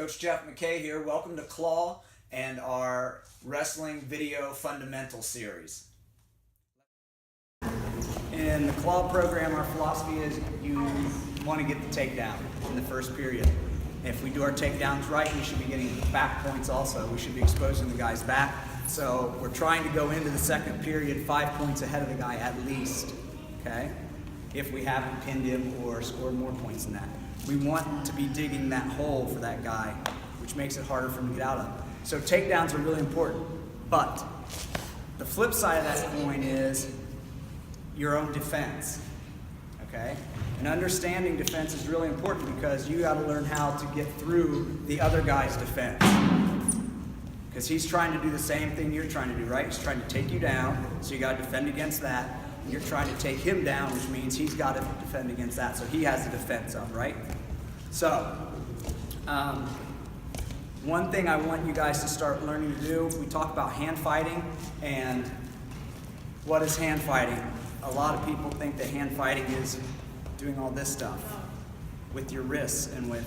Coach Jeff MacKay here. Welcome to Claw and our wrestling video fundamental series. In the Claw program, our philosophy is you want to get the takedown in the first period. If we do our takedowns right, we should be getting back points also. We should be exposing the guy's back. So we're trying to go into the second period 5 points ahead of the guy at least, okay? If we haven't pinned him or scored more points than that. We want to be digging that hole for that guy, which makes it harder for him to get out of. So takedowns are really important. But the flip side of that coin is your own defense, okay? And understanding defense is really important because you got to learn how to get through the other guy's defense. Because he's trying to do the same thing you're trying to do, right? He's trying to take you down, so you got to defend against that. And you're trying to take him down, which means he's got to defend against that, so he has the defense up, right? So, one thing I want you guys to start learning to do, we talk about hand fighting, and what is hand fighting? A lot of people think that hand fighting is doing all this stuff with your wrists and with...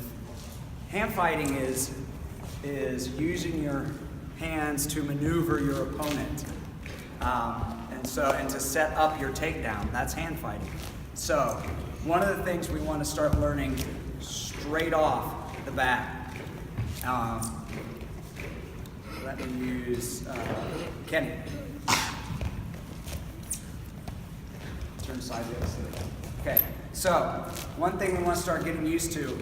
Hand fighting is using your hands to maneuver your opponent and to set up your takedown. That's hand fighting. So one of the things we want to start learning straight off the bat, let me use Kenny. Turn sideways. Okay, so one thing we want to start getting used to,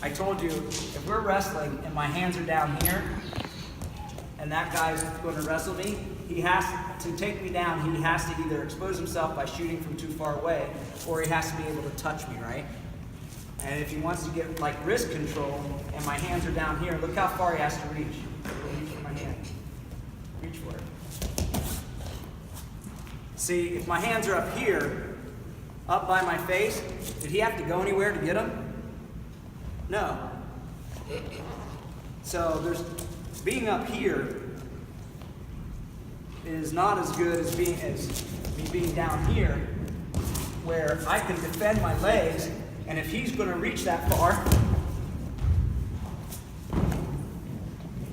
I told you, if we're wrestling and my hands are down here, and that guy's going to wrestle me, he has to take me down. He has to either expose himself by shooting from too far away, or he has to be able to touch me, right? And if he wants to get like wrist control, and my hands are down here, look how far he has to reach. Reach for my hand. Reach for it. See, if my hands are up here, up by my face, did he have to go anywhere to get them? No. So being up here is not as good as me being down here, where I can defend my legs, and if he's going to reach that far,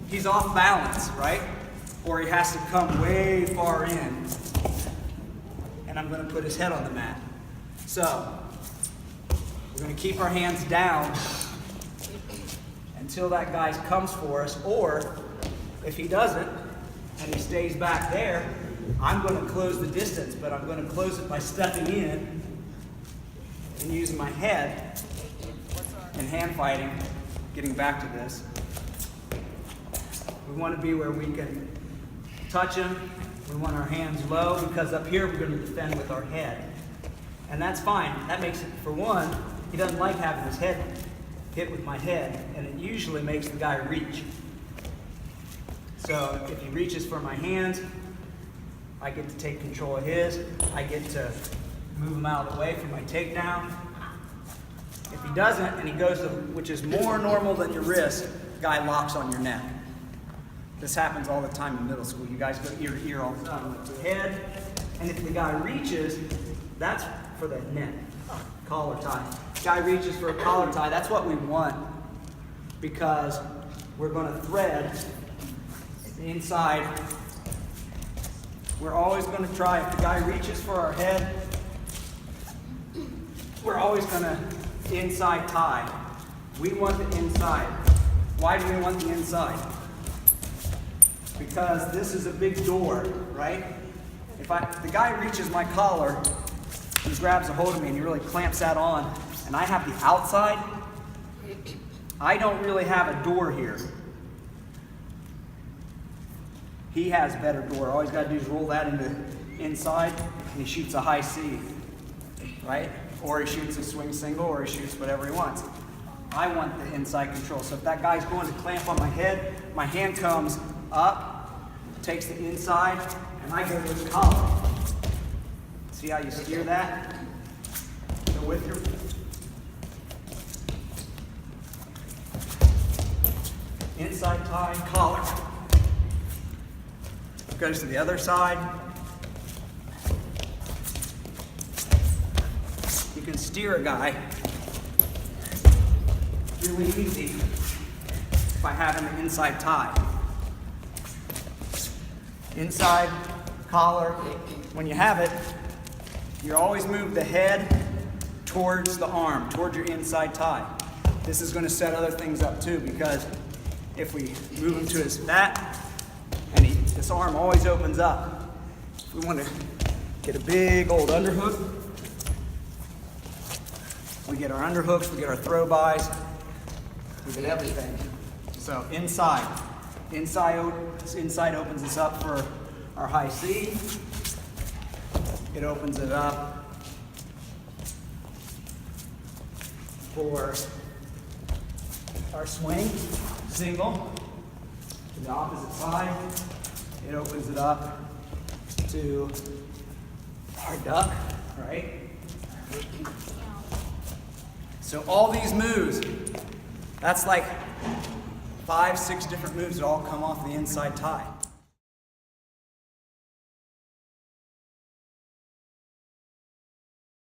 he's off balance, right? Or he has to come way far in, and I'm going to put his head on the mat. So we're going to keep our hands down until that guy comes for us, or if he doesn't and he stays back there, I'm going to close the distance, but I'm going to close it by stepping in and using my head and hand fighting. Getting back to this, we want to be where we can touch him. We want our hands low, because up here we're going to defend with our head, and that's fine. That makes it, for one, he doesn't like having his head hit with my head, and it usually makes the guy reach. So if he reaches for my hands, I get to take control of his. I get to move him out of the way for my takedown. If he doesn't, and he goes to, which is more normal than your wrist, the guy locks on your neck. This happens all the time in middle school. You guys go ear to ear all the time with the head, and if the guy reaches, that's for the neck, collar tie. Guy reaches for a collar tie, that's what we want, because we're going to thread the inside. We're always going to try, if the guy reaches for our head, we're always going to inside tie. We want the inside. Why do we want the inside? Because this is a big door, right? If the guy reaches my collar, he grabs a hold of me and he really clamps that on, and I have the outside, I don't really have a door here. He has a better door. All he's got to do is roll that into inside, and he shoots a high C, right? Or he shoots a swing single, or he shoots whatever he wants. I want the inside control. So if that guy's going to clamp on my head, my hand comes up, takes the inside, and I go to his collar. See how you steer that? So with your inside tie, collar. Goes to the other side. You can steer a guy really easy by having the inside tie. Inside collar, when you have it, you always move the head towards the arm, towards your inside tie. This is going to set other things up too, because if we move him to his back, and this arm always opens up. If we want to get a big old underhook, we get our underhooks, we get our throw bys, we get everything. So inside opens us up for our high C. It opens it up for our swing, single. To the opposite side, it opens it up to our duck, right? So all these moves, that's like 5, 6 different moves that all come off the inside tie.